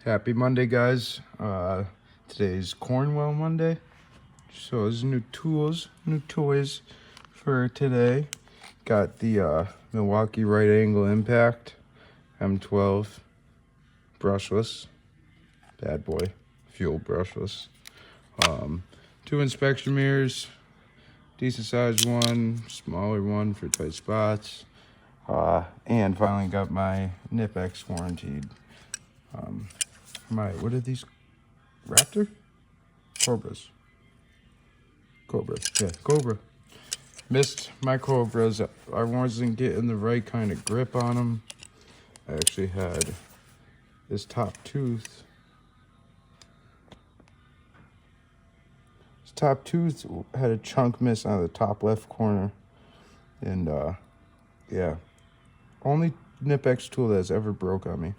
Happy Monday, guys. Today's Cornwell Monday. So there's new toys for today. Got the Milwaukee right angle impact M12 brushless. Bad boy. Fuel brushless. Two inspection mirrors. Decent sized one, smaller one for tight spots. And finally got my Nip-X warranted. What are these? Raptor? Cobras. Yeah, Cobra. Missed my Cobras. I wasn't getting the right kind of grip on them. I actually had this top tooth. This top tooth had a chunk miss on the top left corner. And, yeah. Only Nip-X tool that's ever broke on me.